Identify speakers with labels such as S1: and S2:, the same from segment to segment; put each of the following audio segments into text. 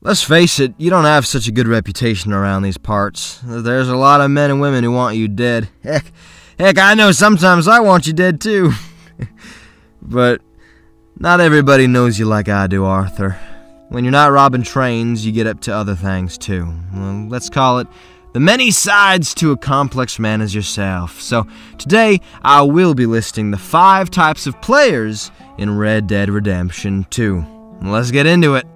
S1: Let's face it, you don't have such a good reputation around these parts. There's a lot of men and women who want you dead. Heck, I know sometimes I want you dead too. But not everybody knows you like I do, Arthur. When you're not robbing trains, you get up to other things too. Well, let's call it the many sides to a complex man as yourself. So today, I will be listing the 5 types of players in Red Dead Redemption 2. Let's get into it.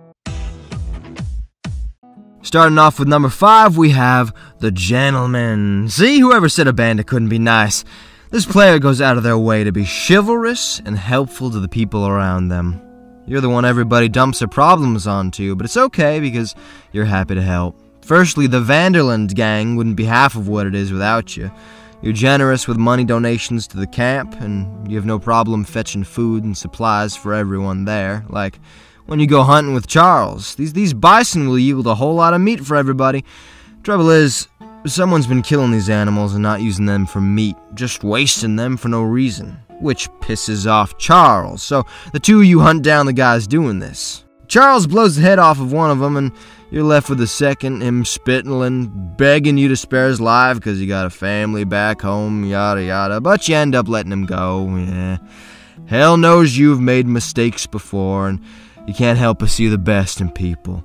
S1: Starting off with number 5, we have the Gentleman. See, whoever said a bandit couldn't be nice. This player goes out of their way to be chivalrous and helpful to the people around them. You're the one everybody dumps their problems onto, but it's okay because you're happy to help. Firstly, the Vanderland gang wouldn't be half of what it is without you. You're generous with money donations to the camp, and you have no problem fetching food and supplies for everyone there, like when you go hunting with Charles. These bison will yield a whole lot of meat for everybody. Trouble is, someone's been killing these animals and not using them for meat, just wasting them for no reason, which pisses off Charles. So the two of you hunt down the guys doing this. Charles blows the head off of one of them, and you're left with the second, him spittling, begging you to spare his life because you got a family back home, yada yada, but you end up letting him go. Yeah. Hell knows you've made mistakes before, and you can't help but see the best in people.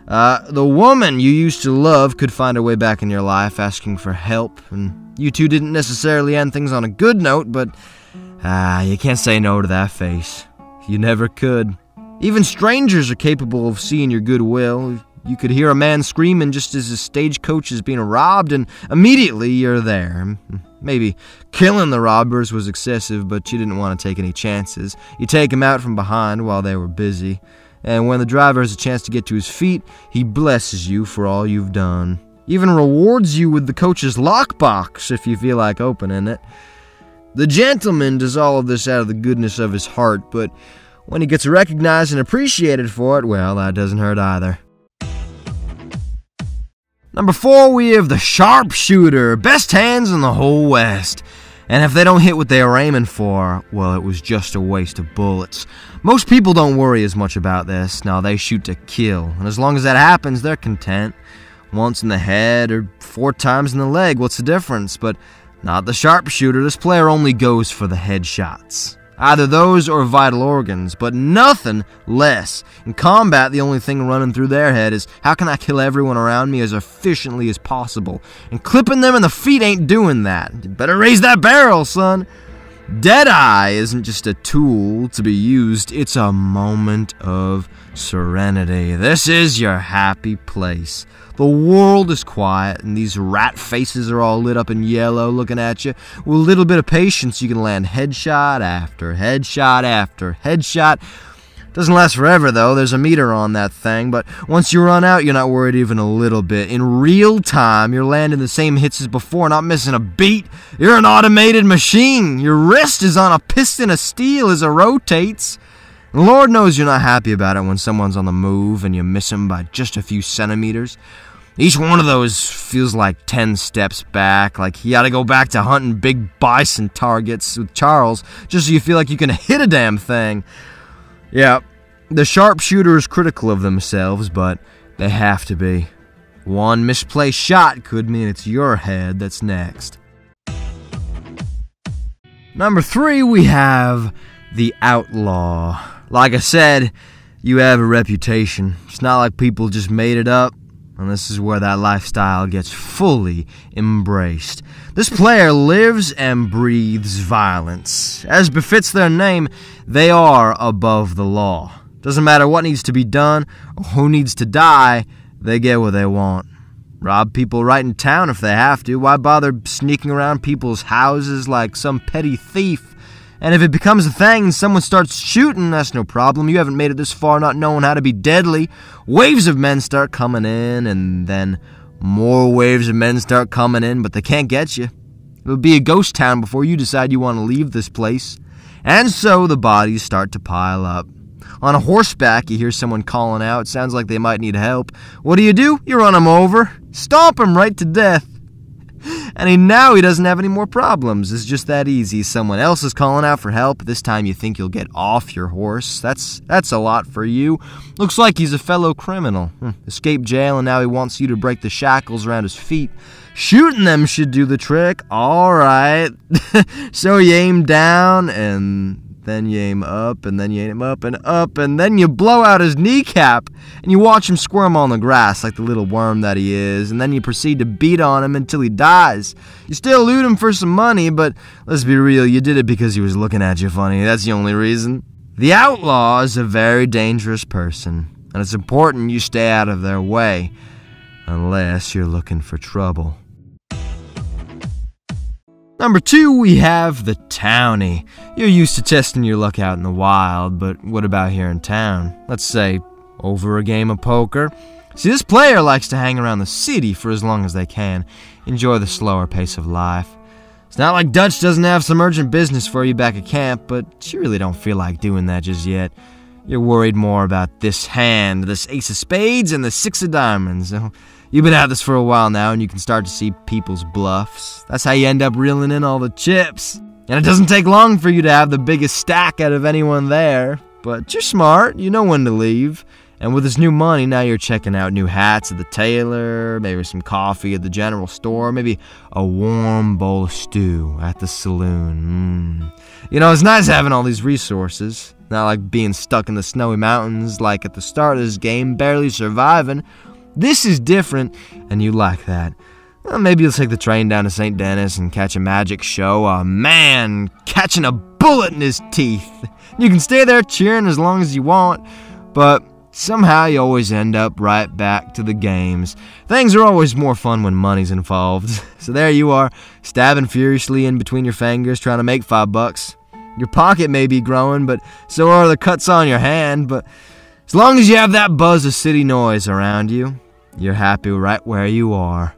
S1: The woman you used to love could find her way back in your life asking for help, and you two didn't necessarily end things on a good note, but you can't say no to that face. You never could. Even strangers are capable of seeing your goodwill. You could hear a man screaming just as his stagecoach is being robbed, and immediately you're there. Maybe killing the robbers was excessive, but you didn't want to take any chances. You take him out from behind while they were busy, and when the driver has a chance to get to his feet, he blesses you for all you've done. Even rewards you with the coach's lockbox if you feel like opening it. The Gentleman does all of this out of the goodness of his heart, but when he gets recognized and appreciated for it, well, that doesn't hurt either. Number 4, we have the Sharpshooter. Best hands in the whole West. And if they don't hit what they were aiming for, well, it was just a waste of bullets. Most people don't worry as much about this. No, they shoot to kill. And as long as that happens, they're content. Once in the head or 4 times in the leg, what's the difference? But not the Sharpshooter. This player only goes for the headshots. Either those or vital organs, but nothing less. In combat, the only thing running through their head is, how can I kill everyone around me as efficiently as possible? And clipping them in the feet ain't doing that. You better raise that barrel, son. Deadeye isn't just a tool to be used, it's a moment of serenity. This is your happy place. The world is quiet, and these rat faces are all lit up in yellow looking at you. With a little bit of patience, you can land headshot after headshot after headshot. Doesn't last forever, though. There's a meter on that thing, but once you run out, you're not worried even a little bit. In real time, you're landing the same hits as before, not missing a beat. You're an automated machine. Your wrist is on a piston of steel as it rotates. And Lord knows you're not happy about it when someone's on the move and you miss them by just a few centimeters. Each one of those feels like 10 steps back, like you gotta go back to hunting big bison targets with Charles just so you feel like you can hit a damn thing. Yeah, the Sharpshooter is critical of themselves, but they have to be. One misplaced shot could mean it's your head that's next. Number 3, we have the Outlaw. Like I said, you have a reputation. It's not like people just made it up. And this is where that lifestyle gets fully embraced. This player lives and breathes violence. As befits their name, they are above the law. Doesn't matter what needs to be done or who needs to die, they get what they want. Rob people right in town if they have to. Why bother sneaking around people's houses like some petty thief? And if it becomes a thing and someone starts shooting, that's no problem. You haven't made it this far not knowing how to be deadly. Waves of men start coming in, and then more waves of men start coming in, but they can't get you. It'll be a ghost town before you decide you want to leave this place. And so the bodies start to pile up. On a horseback, you hear someone calling out. It sounds like they might need help. What do? You run them over. Stomp them right to death. And now he doesn't have any more problems. It's just that easy. Someone else is calling out for help. This time you think you'll get off your horse. That's a lot for you. Looks like he's a fellow criminal. Escaped jail, and now he wants you to break the shackles around his feet. Shooting them should do the trick. All right. So you aim down, and then you aim up, and then you aim up, and then you blow out his kneecap, and you watch him squirm on the grass like the little worm that he is, and then you proceed to beat on him until he dies. You still loot him for some money, but let's be real, you did it because he was looking at you funny. That's the only reason. The Outlaw is a very dangerous person, and it's important you stay out of their way, unless you're looking for trouble. Number 2, we have the Townie. You're used to testing your luck out in the wild, but what about here in town? Let's say, over a game of poker. See, this player likes to hang around the city for as long as they can, enjoy the slower pace of life. It's not like Dutch doesn't have some urgent business for you back at camp, but you really don't feel like doing that just yet. You're worried more about this hand, this ace of spades, and the six of diamonds. You've been at this for a while now, and you can start to see people's bluffs. That's how you end up reeling in all the chips. And it doesn't take long for you to have the biggest stack out of anyone there. But you're smart, you know when to leave. And with this new money, now you're checking out new hats at the tailor, maybe some coffee at the general store, maybe a warm bowl of stew at the saloon. You know, it's nice having all these resources. Not like being stuck in the snowy mountains like at the start of this game, barely surviving. This is different, and you like that. Well, maybe you'll take the train down to St. Denis and catch a magic show. A man catching a bullet in his teeth. You can stay there cheering as long as you want, but somehow you always end up right back to the games. Things are always more fun when money's involved. So there you are, stabbing furiously in between your fingers, trying to make $5. Your pocket may be growing, but so are the cuts on your hand. But as long as you have that buzz of city noise around you, you're happy right where you are.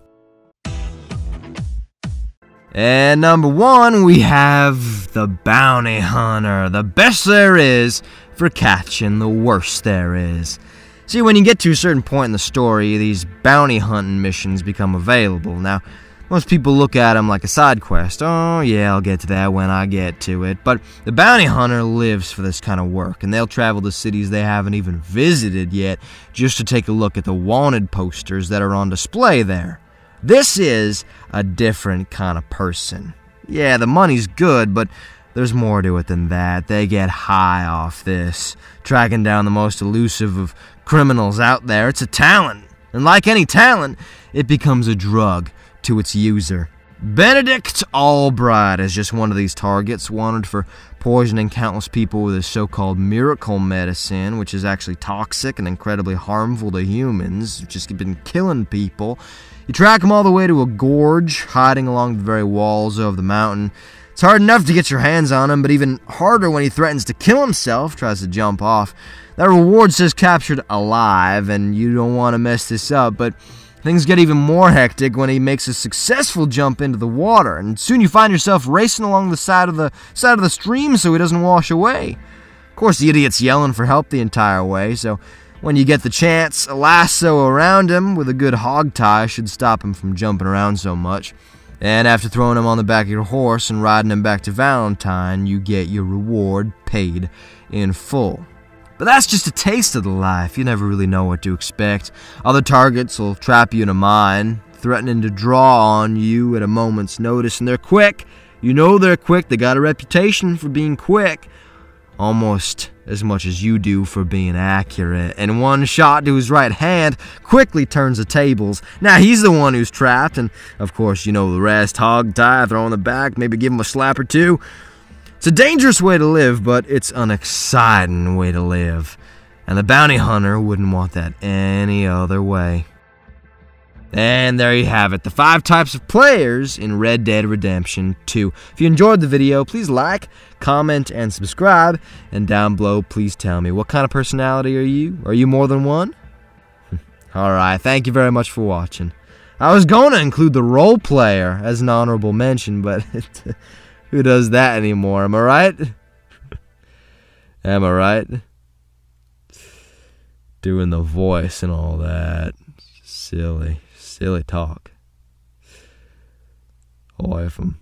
S1: And number 1, we have the bounty hunter, the best there is for catching the worst there is. See, when you get to a certain point in the story, these bounty hunting missions become available. Now, most people look at them like a side quest. Oh, yeah, I'll get to that when I get to it. But the bounty hunter lives for this kind of work, and they'll travel to cities they haven't even visited yet just to take a look at the wanted posters that are on display there. This is a different kind of person. Yeah, the money's good, but there's more to it than that. They get high off this, tracking down the most elusive of criminals out there. It's a talent, and like any talent, it becomes a drug to its user. Benedict Albright is just one of these targets, wanted for poisoning countless people with his so-called miracle medicine, which is actually toxic and incredibly harmful to humans, which has been killing people. You track him all the way to a gorge, hiding along the very walls of the mountain. It's hard enough to get your hands on him, but even harder when he threatens to kill himself, tries to jump off. That reward says captured alive, and you don't want to mess this up, but things get even more hectic when he makes a successful jump into the water, and soon you find yourself racing along the side of the stream so he doesn't wash away. Of course, the idiot's yelling for help the entire way, so when you get the chance, a lasso around him with a good hog tie should stop him from jumping around so much. And after throwing him on the back of your horse and riding him back to Valentine, you get your reward paid in full. But that's just a taste of the life. You never really know what to expect. Other targets will trap you in a mine, threatening to draw on you at a moment's notice, and they're quick. You know they're quick. They got a reputation for being quick, almost as much as you do for being accurate. And one shot to his right hand quickly turns the tables. Now he's the one who's trapped, and of course you know the rest. Hog tie, throw on the back, maybe give him a slap or two. It's a dangerous way to live, but it's an exciting way to live. And the bounty hunter wouldn't want that any other way. And there you have it, the 5 types of players in Red Dead Redemption 2. If you enjoyed the video, please like, comment, and subscribe. And down below, please tell me, what kind of personality are you? Are you more than one? Alright, thank you very much for watching. I was going to include the role player as an honorable mention, but who does that anymore? Am I right? Am I right? Doing the voice and all that. Silly talk. away from